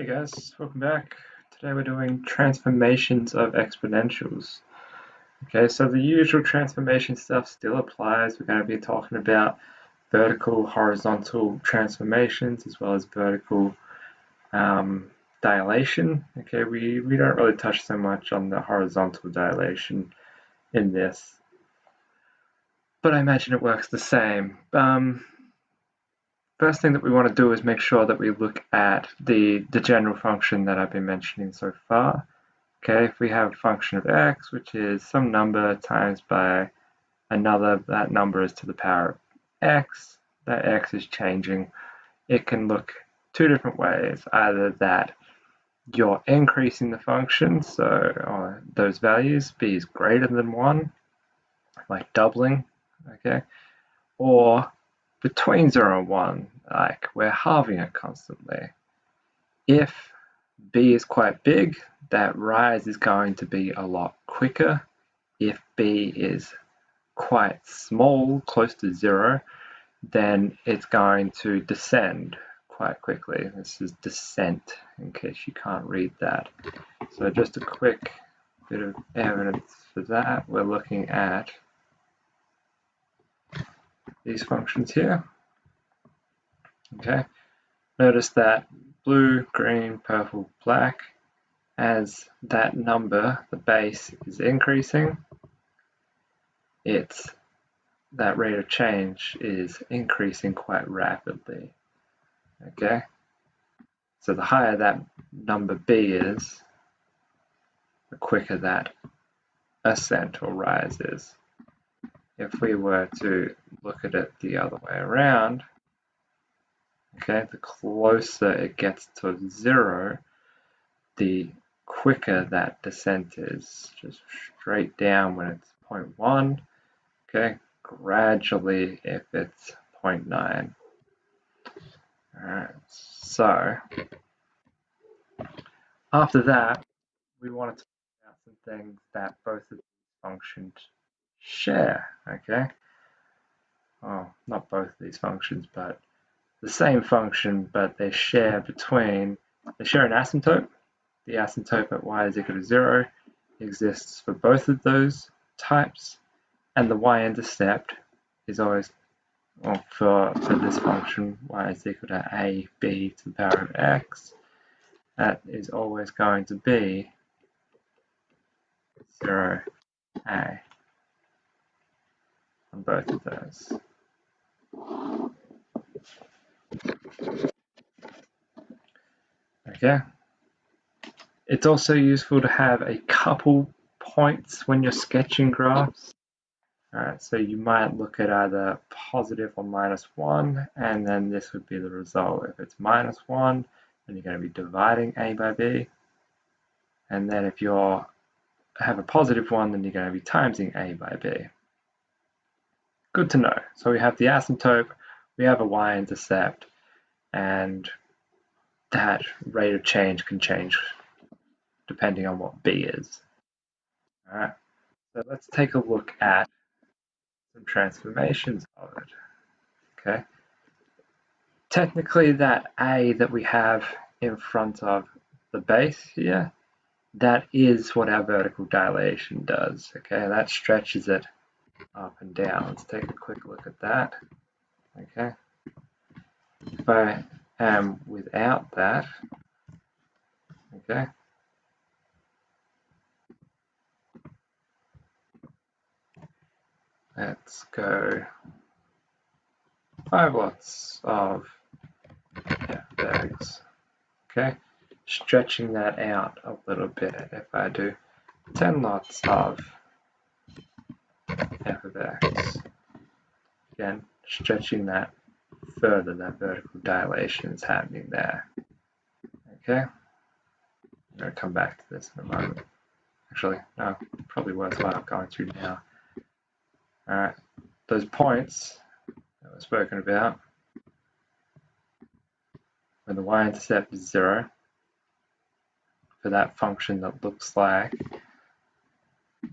Hey guys, welcome back. Today we're doing transformations of exponentials. Okay, so the usual transformation stuff still applies. We're going to be talking about vertical, horizontal transformations as well as vertical dilation. Okay, we don't really touch so much on the horizontal dilation in this, but I imagine it works the same. First thing that we want to do is make sure that we look at the general function that I've been mentioning so far. Okay, if we have a function of x, which is some number times by another, that number is to the power of x, that x is changing, it can look two different ways. Either that you're increasing the function, so those values, b is greater than 1, like doubling, okay, or between 0 and 1, like we're halving it constantly. If b is quite big, that rise is going to be a lot quicker. If b is quite small, close to 0, then it's going to descend quite quickly. This is descent, in case you can't read that. So just a quick bit of evidence for that. We're looking at these functions here. Okay, notice that blue, green, purple, black, as that number, the base, is increasing, that rate of change is increasing quite rapidly. Okay, so the higher that number b is, the quicker that ascent or rise is. If we were to look at it the other way around, okay, the closer it gets to 0, the quicker that descent is, just straight down when it's 0.1, okay, gradually if it's 0.9. Alright, so after that, we want to talk about some things that both of these functions share, okay? Well, not both of these functions, but the same function, but they share an asymptote. The asymptote at y is equal to 0 exists for both of those types, and the y-intercept is always, well, for this function, y is equal to ab to the power of x, that is always going to be 0a on both of those. Okay. It's also useful to have a couple points when you're sketching graphs. Alright, so you might look at either positive or -1, and then this would be the result. If it's -1, then you're going to be dividing a by b. And then if you have a positive one, then you're going to be timesing a by b. Good to know. So we have the asymptote, we have a y-intercept, and that rate of change can change depending on what b is. All right, so let's take a look at some transformations of it. Okay, technically that a that we have in front of the base here, that is what our vertical dilation does. Okay, that stretches it up and down. Let's take a quick look at that. Okay, if I am without that, okay, let's go 5 lots of fx. Okay, stretching that out a little bit. If I do 10 lots of f of x, again, stretching that further, that vertical dilation is happening there. Okay, I'm going to come back to this in a moment. Actually, no, probably worthwhile going through now. Alright, those points that were spoken about, when the y-intercept is 0, for that function that looks like,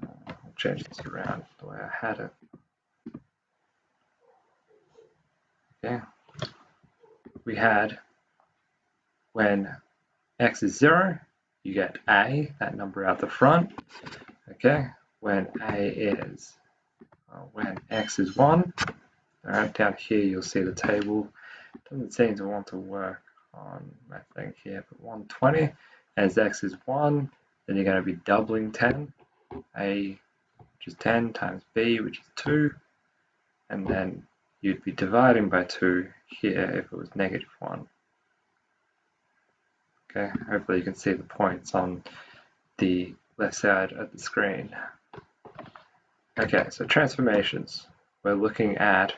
I'll change this around the way I had it. Okay, we had when x is 0, you get a, that number out the front. Okay, when x is 1, alright, down here you'll see the table. Doesn't seem to want to work on my thing here, but 120, as x is 1, then you're going to be doubling 10, a, which is 10, times b, which is 2, and then you'd be dividing by 2 here if it was negative 1. Okay, hopefully you can see the points on the left side of the screen. Okay, so transformations. We're looking at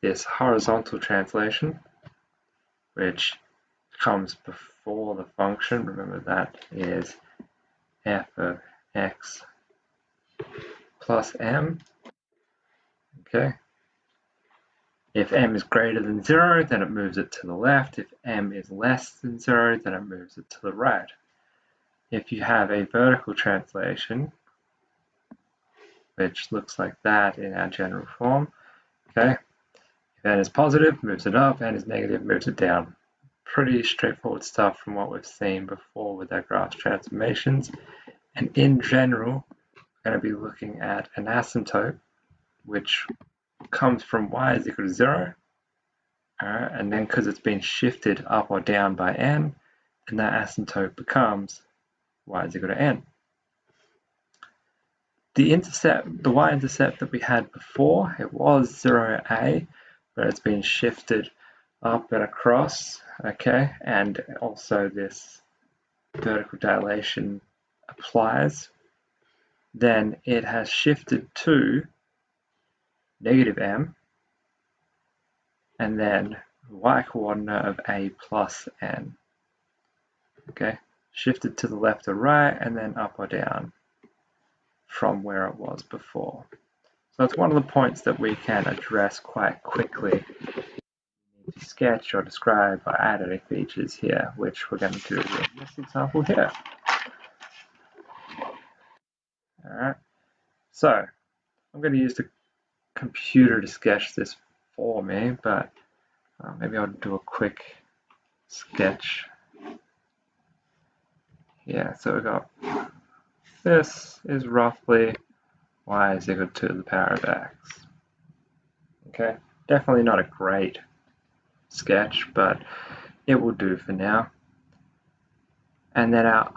this horizontal translation, which comes before the function. Remember, that is f of x plus m. Okay. If m is greater than 0, then it moves it to the left. If m is less than 0, then it moves it to the right. If you have a vertical translation, which looks like that in our general form, okay, if n is positive, moves it up, n is negative, moves it down. Pretty straightforward stuff from what we've seen before with our graph transformations. And in general, we're going to be looking at an asymptote, which comes from y is equal to 0, and then because it's been shifted up or down by n, then that asymptote becomes y is equal to n. The y-intercept that we had before, it was 0a, but it's been shifted up and across, okay, and also this vertical dilation applies. Then it has shifted to negative m, and then y-coordinate of a plus n. Okay, shifted to the left or right, and then up or down from where it was before. So it's one of the points that we can address quite quickly. We need to sketch or describe or add any features here, which we're going to do in this example here. Alright, so I'm going to use the computer to sketch this for me, but maybe I'll do a quick sketch. Yeah, so we got this is roughly y is equal to the power of x. Okay, definitely not a great sketch, but it will do for now. And then our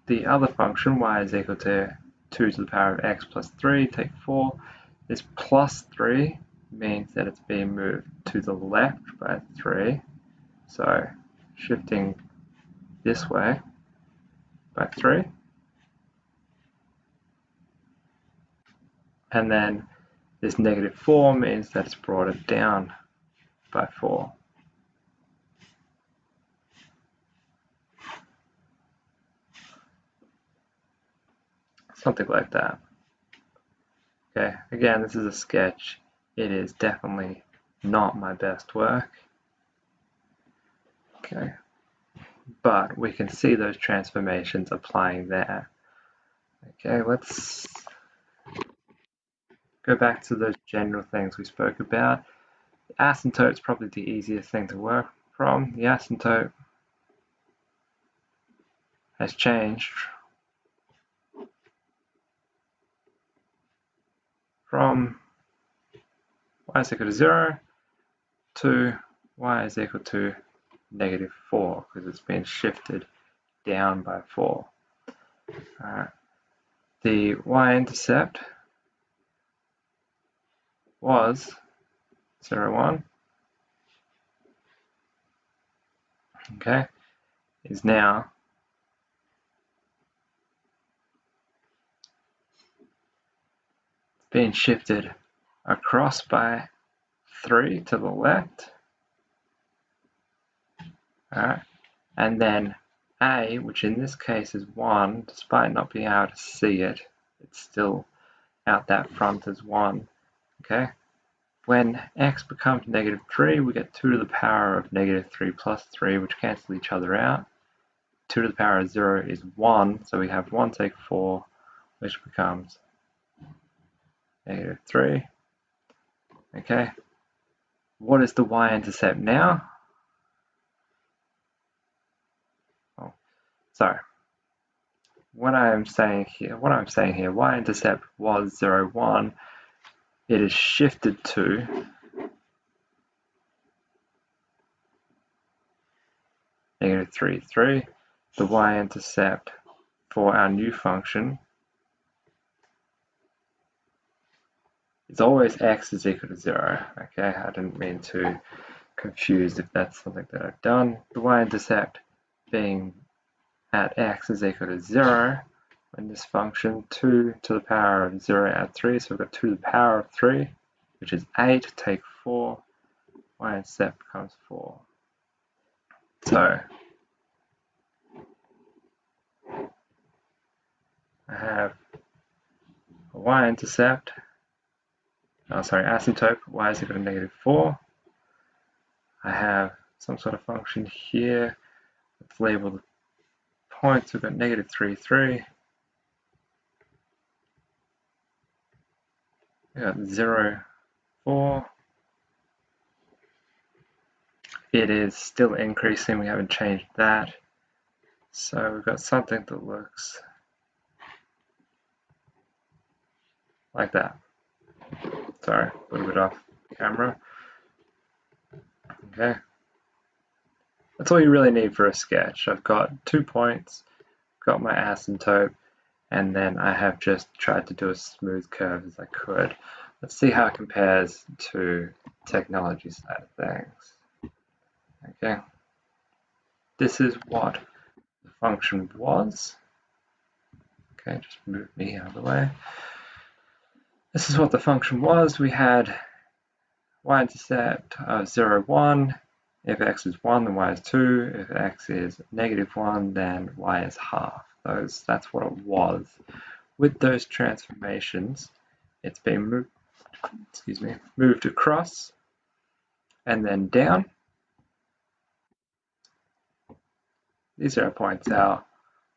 the other function, y is equal to 2 to the power of x plus 3, take 4. This plus 3 means that it's being moved to the left by 3. So shifting this way by 3. And then this negative 4 means that it's brought it down by 4. Something like that. Okay, again, this is a sketch. It is definitely not my best work. Okay, but we can see those transformations applying there. Okay, let's go back to those general things we spoke about. The asymptote is probably the easiest thing to work from. The asymptote has changed from y is equal to 0 to y is equal to negative 4 because it's been shifted down by 4. The y-intercept was 0, 1. Okay, is now being shifted across by 3 to the left. Alright, and then a, which in this case is 1, despite not being able to see it, it's still out that front as 1. Okay, when x becomes negative 3, we get 2 to the power of negative 3 plus 3, which cancel each other out. 2 to the power of 0 is 1, so we have 1 take 4, which becomes negative 3. Okay, what is the y-intercept now? Oh, So what I'm saying here, y-intercept was 0, 1. It is shifted to -3, 3. The y-intercept for our new function is always x is equal to 0. Okay, I didn't mean to confuse if that's something that I've done. The y-intercept being at x is equal to 0 when this function 2 to the power of 0 add 3, so we've got 2 to the power of 3, which is 8, take 4, y-intercept becomes 4. So I have a y-intercept, asymptote, y is equal to -4. I have some sort of function here, let's label the points, we've got -3, 3. We got 0, 4. It is still increasing, we haven't changed that. So we've got something that looks like that. Sorry, a little bit off camera. Okay. That's all you really need for a sketch. I've got 2 points, got my asymptote, and then I have just tried to do as smooth curve as I could. Let's see how it compares to technology side of things. Okay. This is what the function was. Okay, just move me out of the way. This is what the function was. We had y-intercept of 0, 1. If x is 1, then y is 2. If x is -1, then y is half. That's what it was. With those transformations, it's been moved across and then down. These are our points. Our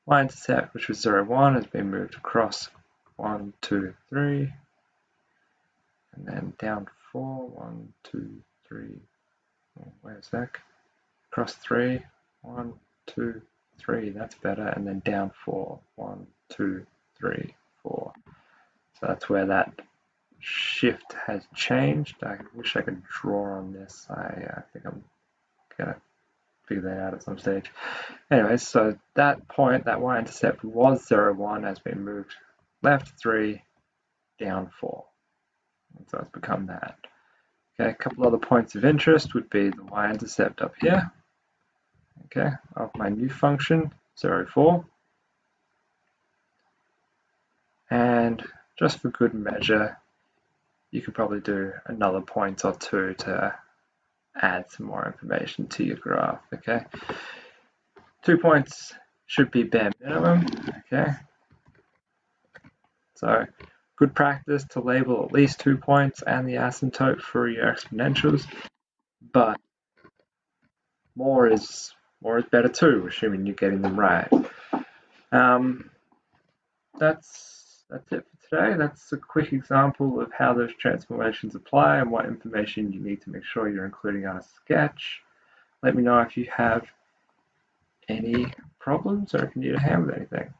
y-intercept, which was 0, 1, has been moved across 1, 2, 3, and then down 4, 1, 2, 3. Oh, wait a sec. Across 3, 1, 2, 3. That's better. And then down 4, 1, 2, 3, 4. So that's where that shift has changed. I wish I could draw on this. I think I'm gonna figure that out at some stage. Anyway, so that point, that y-intercept was 0, 1, has been moved left 3, down 4. And so it's become that. Okay, a couple other points of interest would be the y-intercept up here, okay, of my new function, 0, 4. And just for good measure, you could probably do another point or two to add some more information to your graph, okay? 2 points should be bare minimum, okay? So good practice to label at least 2 points and the asymptote for your exponentials, but more is better too, assuming you're getting them right. That's it for today. That's a quick example of how those transformations apply and what information you need to make sure you're including on a sketch. Let me know if you have any problems or if you need a hand with anything.